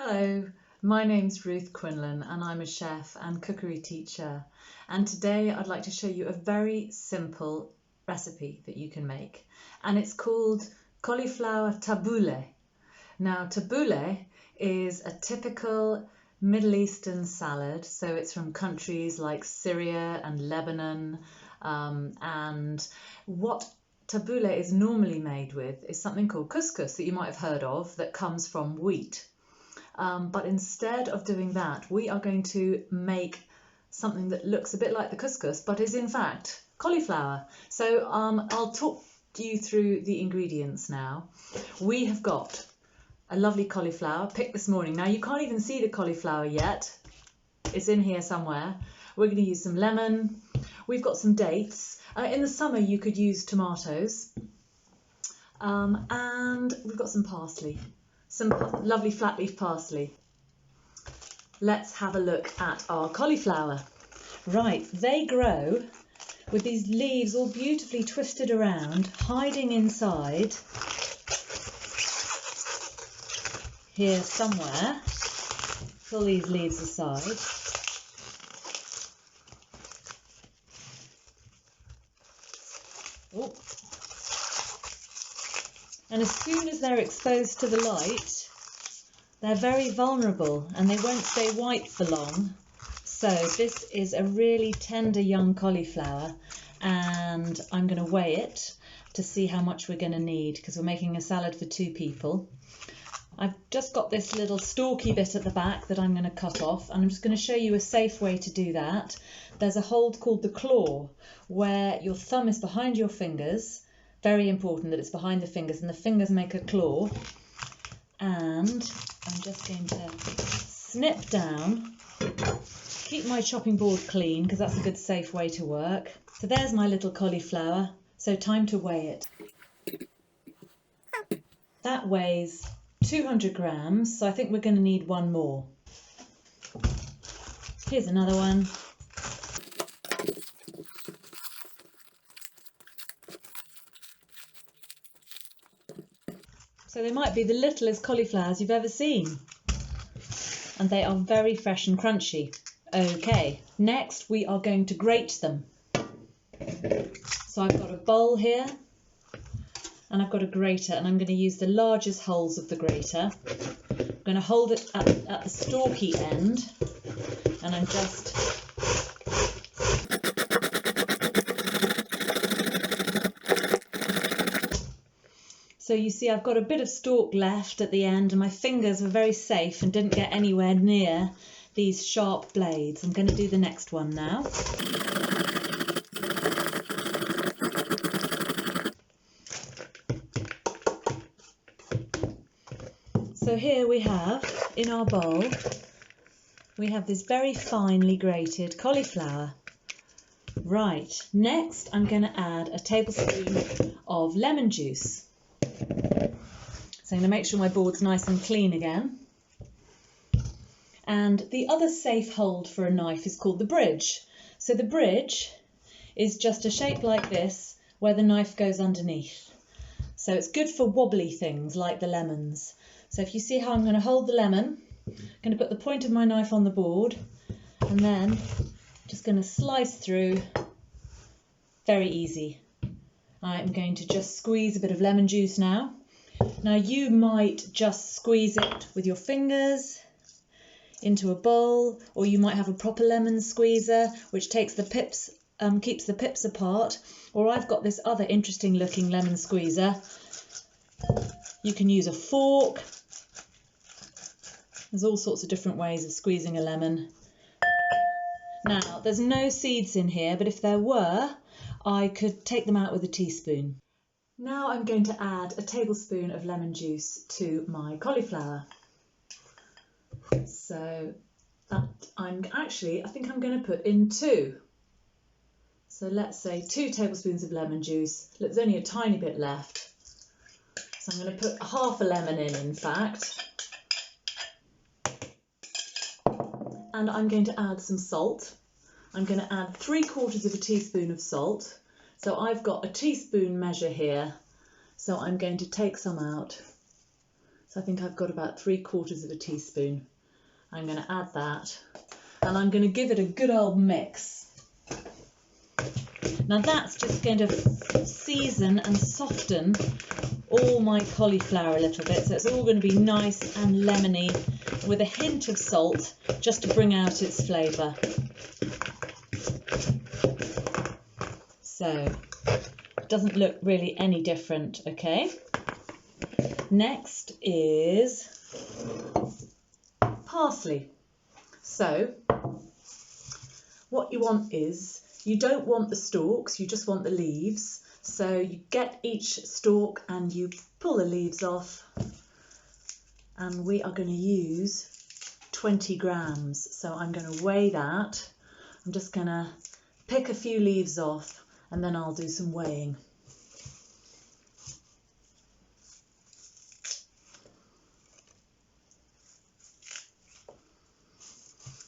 Hello, my name's Ruth Quinlan and I'm a chef and cookery teacher, and today I'd like to show you a very simple recipe that you can make, and it's called cauliflower tabbouleh. Now tabbouleh is a typical Middle Eastern salad, so it's from countries like Syria and Lebanon, and what tabbouleh is normally made with is something called couscous that you might have heard of that comes from wheat. But instead of doing that, we are going to make something that looks a bit like the couscous, but is in fact cauliflower. So I'll talk you through the ingredients now. We have got a lovely cauliflower picked this morning. Now you can't even see the cauliflower yet. It's in here somewhere. We're going to use some lemon. We've got some dates. In the summer you could use tomatoes. And we've got some parsley. Some lovely flat leaf parsley. Let's have a look at our cauliflower. Right, they grow with these leaves all beautifully twisted around, hiding inside here somewhere. Pull these leaves aside. Oh. And as soon as they're exposed to the light, they're very vulnerable and they won't stay white for long. So this is a really tender young cauliflower, and I'm going to weigh it to see how much we're going to need because we're making a salad for 2 people. I've just got this little stalky bit at the back that I'm going to cut off, and I'm just going to show you a safe way to do that. There's a hold called the claw where your thumb is behind your fingers. Very important that it's behind the fingers, and the fingers make a claw. And I'm just going to snip down, keep my chopping board clean because that's a good safe way to work. So there's my little cauliflower, so time to weigh it. That weighs 200 grams, so I think we're going to need one more. Here's another one. So they might be the littlest cauliflowers you've ever seen. And they are very fresh and crunchy. Okay, next we are going to grate them. So I've got a bowl here and I've got a grater, and I'm going to use the largest holes of the grater. I'm going to hold it at the stalky end, and I'm just So you see I've got a bit of stalk left at the end, and my fingers were very safe and didn't get anywhere near these sharp blades. I'm going to do the next one now. So here we have, in our bowl, we have this very finely grated cauliflower. Right, next I'm going to add a tablespoon of lemon juice. So I'm going to make sure my board's nice and clean again. And the other safe hold for a knife is called the bridge. So the bridge is just a shape like this where the knife goes underneath. So it's good for wobbly things like the lemons. So if you see how I'm going to hold the lemon, I'm going to put the point of my knife on the board and then just going to slice through. Very easy. I'm going to just squeeze a bit of lemon juice now. Now you might just squeeze it with your fingers into a bowl, or you might have a proper lemon squeezer which takes the pips, keeps the pips apart, or I've got this other interesting looking lemon squeezer. You can use a fork. There's all sorts of different ways of squeezing a lemon. Now there's no seeds in here, but if there were, I could take them out with a teaspoon. Now I'm going to add a tablespoon of lemon juice to my cauliflower. So that I think I'm going to put in 2. So let's say 2 tablespoons of lemon juice. There's only a tiny bit left. So I'm going to put half a lemon in fact. And I'm going to add some salt. I'm going to add 3/4 of a teaspoon of salt. So I've got a teaspoon measure here, so I'm going to take some out. So I think I've got about 3/4 teaspoon. I'm going to add that and I'm going to give it a good old mix. Now that's just going to season and soften all my cauliflower a little bit, so it's all going to be nice and lemony with a hint of salt just to bring out its flavour. So it doesn't look really any different, okay? Next is parsley. So what you want is, you don't want the stalks, you just want the leaves. So you get each stalk and you pull the leaves off, and we are going to use 20 grams. So I'm going to weigh that. I'm just going to pick a few leaves off and then I'll do some weighing.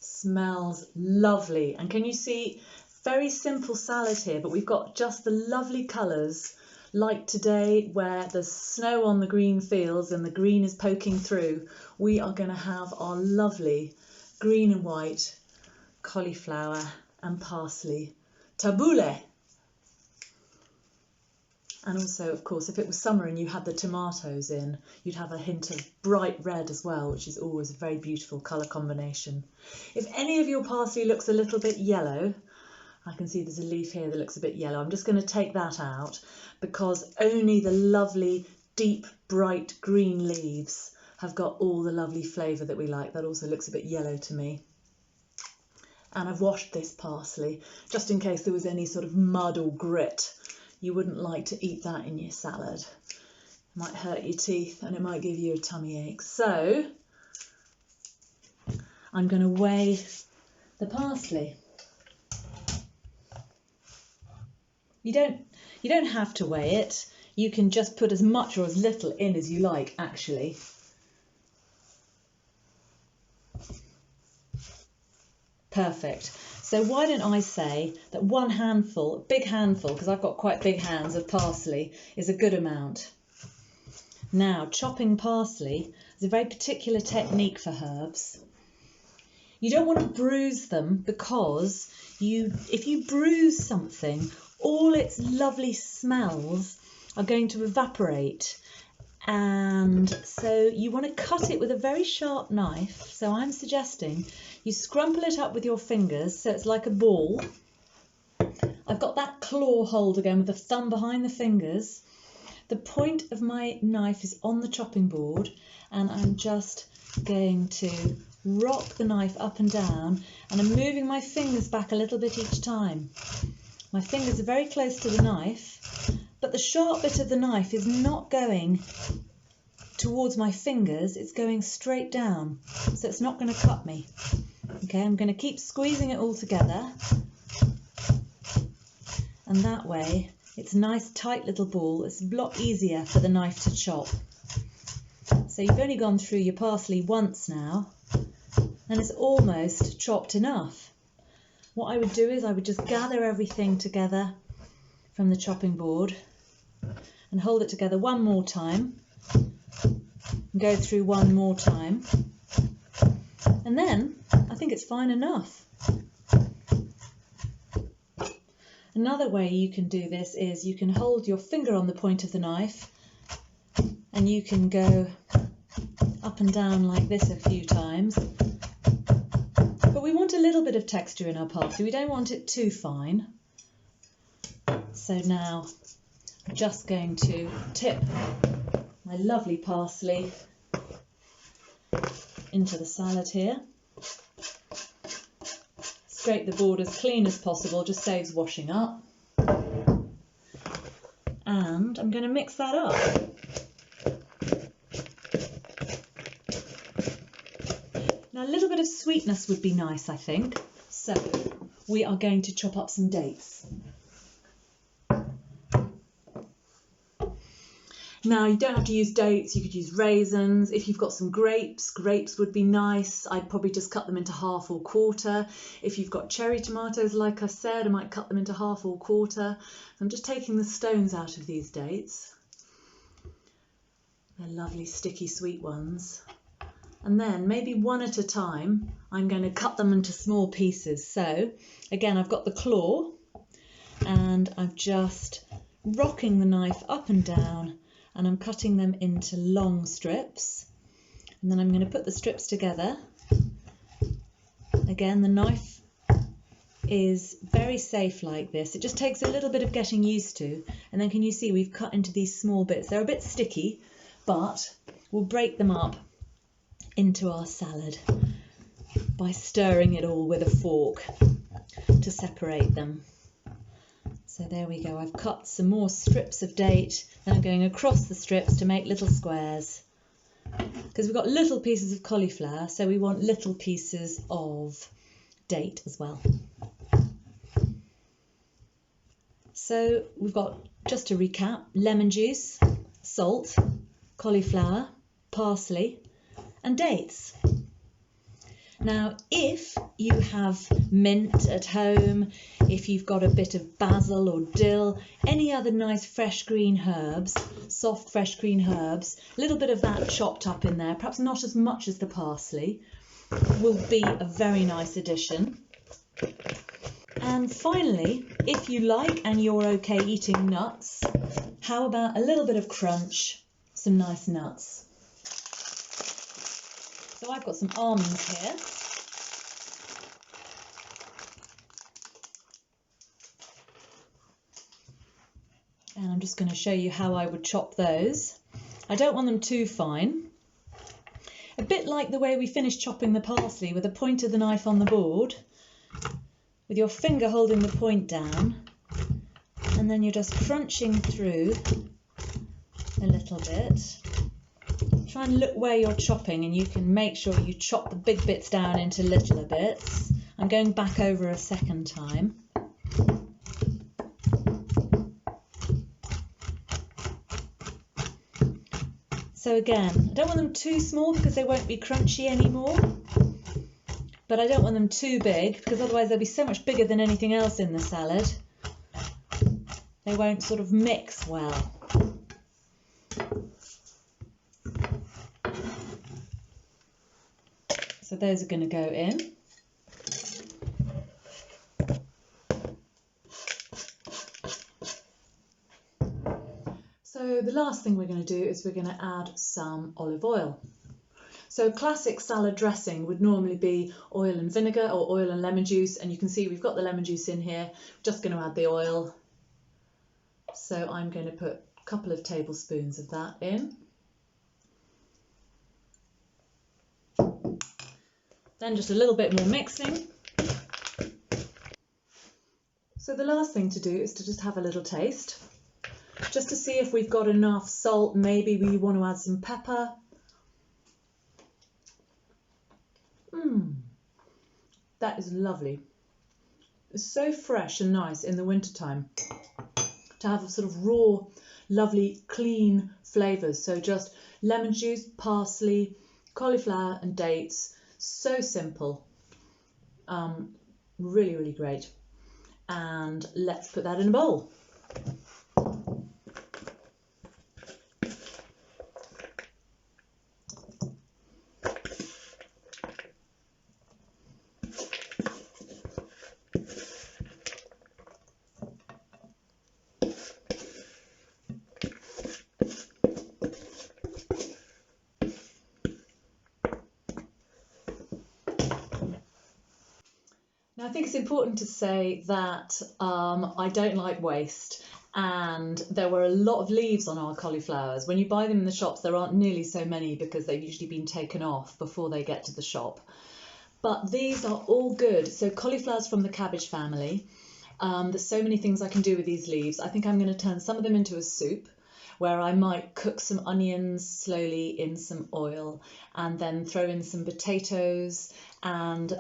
Smells lovely, and can you see, very simple salad here, but we've got just the lovely colours, like today where there's snow on the green fields and the green is poking through. We are going to have our lovely green and white cauliflower and parsley tabbouleh. And also, of course, if it was summer and you had the tomatoes in, you'd have a hint of bright red as well, which is always a very beautiful colour combination. If any of your parsley looks a little bit yellow, I can see there's a leaf here that looks a bit yellow. I'm just going to take that out because only the lovely, deep, bright green leaves have got all the lovely flavour that we like. That also looks a bit yellow to me. And I've washed this parsley just in case there was any sort of mud or grit. You wouldn't like to eat that in your salad. It might hurt your teeth and it might give you a tummy ache. So I'm going to weigh the parsley. You don't have to weigh it. You can just put as much or as little in as you like, actually. Perfect. So why don't I say that one handful, a big handful, because I've got quite big hands, of parsley is a good amount. Now, chopping parsley is a very particular technique for herbs. You don't want to bruise them because if you bruise something, all its lovely smells are going to evaporate. And so you want to cut it with a very sharp knife. So I'm suggesting you scrumple it up with your fingers so it's like a ball. I've got that claw hold again with the thumb behind the fingers. The point of my knife is on the chopping board and I'm just going to rock the knife up and down, and I'm moving my fingers back a little bit each time. My fingers are very close to the knife, but the sharp bit of the knife is not going towards my fingers, it's going straight down, so it's not going to cut me. Okay, I'm going to keep squeezing it all together, and that way it's a nice tight little ball. It's a lot easier for the knife to chop. So you've only gone through your parsley once now, and it's almost chopped enough. What I would do is I would just gather everything together from the chopping board and hold it together one more time, go through one more time, and then I think it's fine enough. Another way you can do this is you can hold your finger on the point of the knife and you can go up and down like this a few times. But we want a little bit of texture in our parsley, we don't want it too fine. So now I'm just going to tip my lovely parsley into the salad here. Scrape the board as clean as possible, just saves washing up. And I'm going to mix that up. Now a little bit of sweetness would be nice, I think. So we are going to chop up some dates. Now you don't have to use dates, you could use raisins. If you've got some grapes, grapes would be nice. I'd probably just cut them into half or quarter. If you've got cherry tomatoes, like I said, I might cut them into half or quarter. I'm just taking the stones out of these dates. They're lovely sticky sweet ones. And then maybe one at a time, I'm going to cut them into small pieces. So again, I've got the claw and I'm just rocking the knife up and down and I'm cutting them into long strips. And then I'm going to put the strips together. Again, the knife is very safe like this. It just takes a little bit of getting used to. And then can you see we've cut into these small bits. They're a bit sticky, but we'll break them up into our salad by stirring it all with a fork to separate them. So there we go. I've cut some more strips of date. Then I'm going across the strips to make little squares. Because we've got little pieces of cauliflower, so we want little pieces of date as well. So we've got, just to recap, lemon juice, salt, cauliflower, parsley and dates. Now, if you have mint at home, if you've got a bit of basil or dill, any other nice fresh green herbs, soft fresh green herbs, a little bit of that chopped up in there, perhaps not as much as the parsley, will be a very nice addition. And finally, if you like and you're okay eating nuts, how about a little bit of crunch, some nice nuts. So I've got some almonds here. And I'm just going to show you how I would chop those. I don't want them too fine. A bit like the way we finished chopping the parsley, with the point of the knife on the board, with your finger holding the point down, and then you're just crunching through a little bit. Try and look where you're chopping and you can make sure you chop the big bits down into littler bits. I'm going back over a second time. So again, I don't want them too small because they won't be crunchy anymore, but I don't want them too big because otherwise they'll be so much bigger than anything else in the salad. They won't sort of mix well. So those are going to go in. So the last thing we're going to do is we're going to add some olive oil. So classic salad dressing would normally be oil and vinegar or oil and lemon juice, and you can see we've got the lemon juice in here. Just going to add the oil. So I'm going to put a couple of tablespoons of that in. Then just a little bit more mixing. So the last thing to do is to just have a little taste, just to see if we've got enough salt. Maybe we want to add some pepper. That is lovely. It's so fresh and nice in the wintertime to have a sort of raw, lovely, clean flavours. So just lemon juice, parsley, cauliflower and dates. So simple. Really, really great. And let's put that in a bowl. Now, I think it's important to say that I don't like waste, and there were a lot of leaves on our cauliflowers. When you buy them in the shops, there aren't nearly so many because they've usually been taken off before they get to the shop. But these are all good. So cauliflowers from the cabbage family. There's so many things I can do with these leaves. I think I'm going to turn some of them into a soup, where I might cook some onions slowly in some oil and then throw in some potatoes and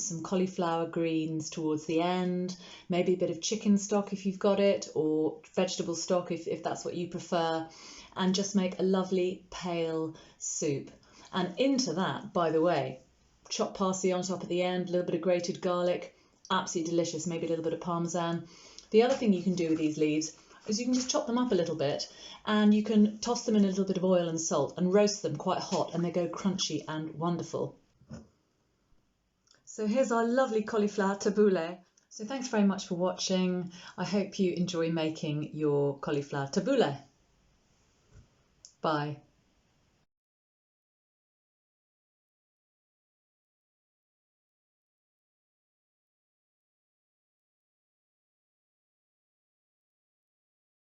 some cauliflower greens towards the end, maybe a bit of chicken stock if you've got it, or vegetable stock if that's what you prefer, and just make a lovely pale soup. And into that, by the way, chopped parsley on top at the end, a little bit of grated garlic, absolutely delicious, maybe a little bit of parmesan. The other thing you can do with these leaves, is you can just chop them up a little bit and you can toss them in a little bit of oil and salt and roast them quite hot, and they go crunchy and wonderful. So here's our lovely cauliflower tabbouleh. So thanks very much for watching. I hope you enjoy making your cauliflower tabbouleh. Bye.